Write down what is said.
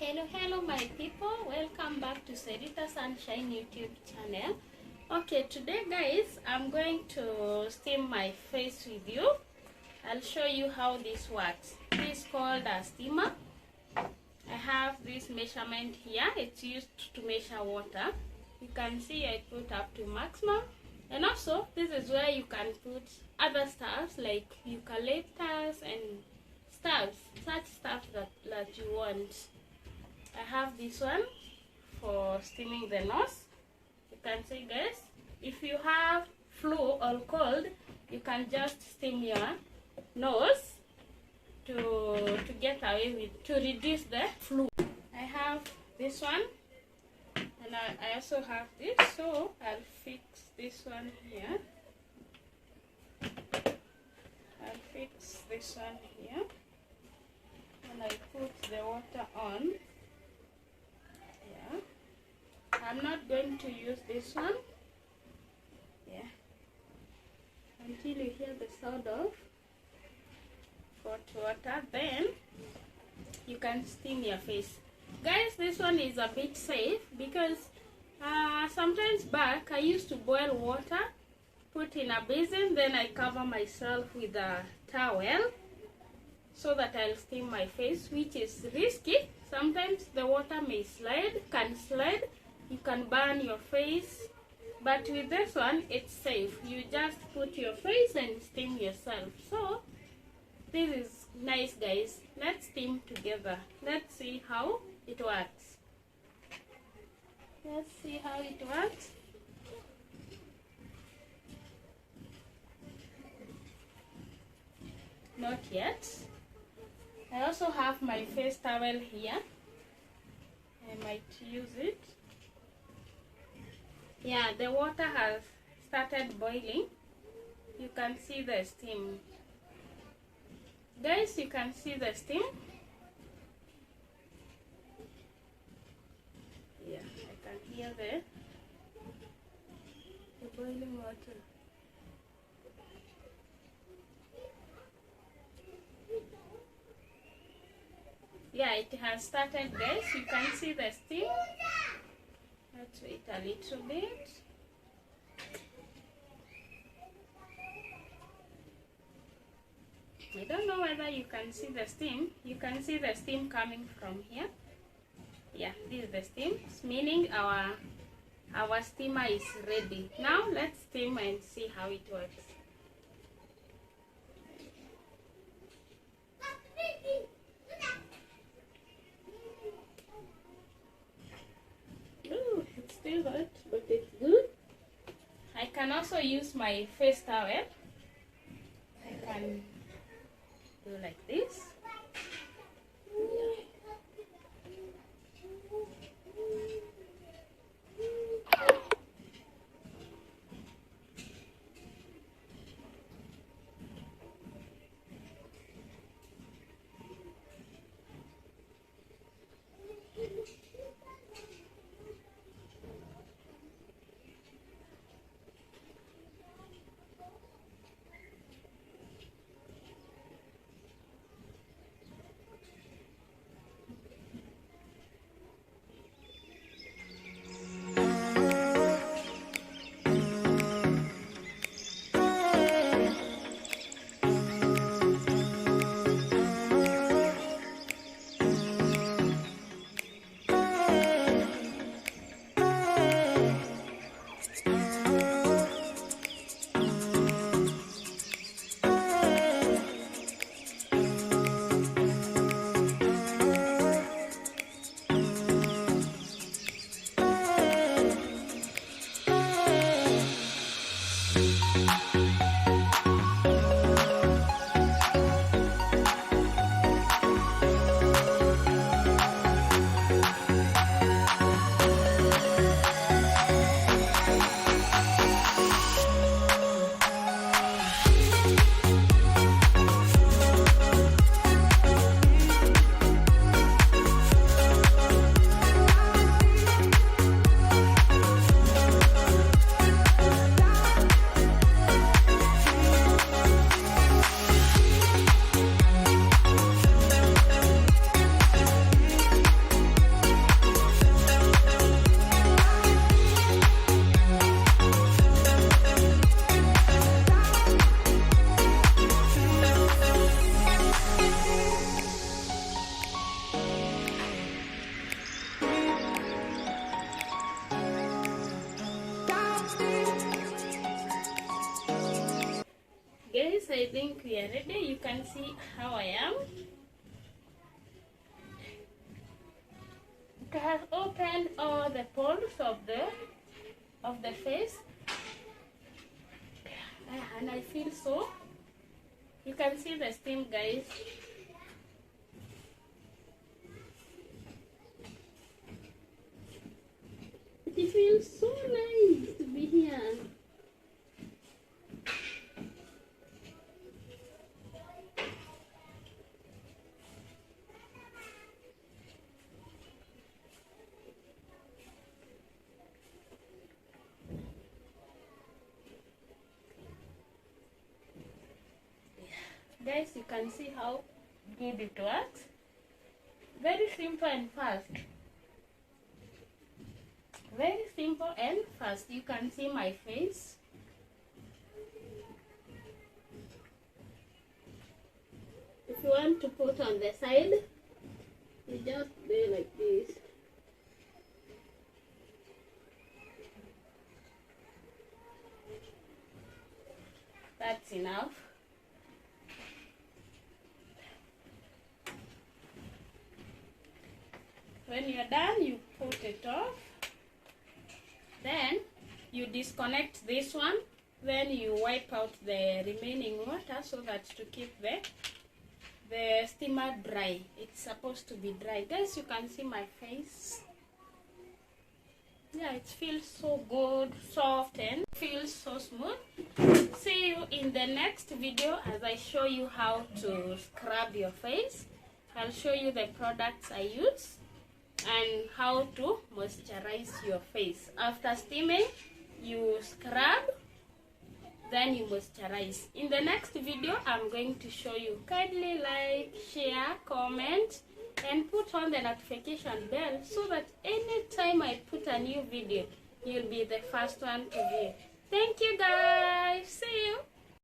Hello my people, welcome back to Serita Sunshine YouTube channel. Okay, today guys, I'm going to steam my face with you. I'll show you how this works. This is called a steamer. I have this measurement here. It's used to measure water. You can see I put up to maximum. And also, this is where you can put other stuff like eucalyptus and such stuff that you want. I have this one for steaming the nose. You can see guys, if you have flu or cold, you can just steam your nose to get away with, to reduce the flu. I have this one and I also have this, so I'll fix this one here. I'll fix this one here and I put the water on. I'm not going to use this one, until you hear the sound of hot water, then you can steam your face. Guys, this one is a bit safe because sometimes back I used to boil water, put in a basin, then I cover myself with a towel so that I'll steam my face, which is risky. Sometimes the water can slide, you can burn your face, but with this one it's safe. You just put your face and steam yourself. So this is nice guys. Let's steam together. Let's see how it works. Let's see how it works. Not yet. I also have my face towel here. I might use it. Yeah, the water has started boiling. You can see the steam. Guys, you can see the steam. Yeah, I can hear the boiling water. Yeah, it has started guys. You can see the steam. Let's wait a little bit. I don't know whether you can see the steam. You can see the steam coming from here. Yeah, this is the steam. It's meaning our steamer is ready. Now let's steam and see how it works. Still hot, but it's good. I can also use my face towel. I can do like this. think we are ready. You can see how I am. It has opened all the pores of the face, and I feel so. You can see the steam, guys. It feels so nice to be here. Guys, you can see how good it works. Very simple and fast. Very simple and fast. You can see my face. If you want to put on the side, you just do like this. That's enough. When you're done, you put it off. Then you disconnect this one. Then you wipe out the remaining water so that to keep the steamer dry. It's supposed to be dry. Guys, you can see my face. Yeah, it feels so good, soft, and feels so smooth. See you in the next video as I show you how to scrub your face. I'll show you the products I use and how to moisturize your face. After steaming, you scrub, then you moisturize. In the next video, I'm going to show you. Kindly like, share, comment, and put on the notification bell so that anytime I put a new video, you'll be the first one to view. Thank you, guys. See you.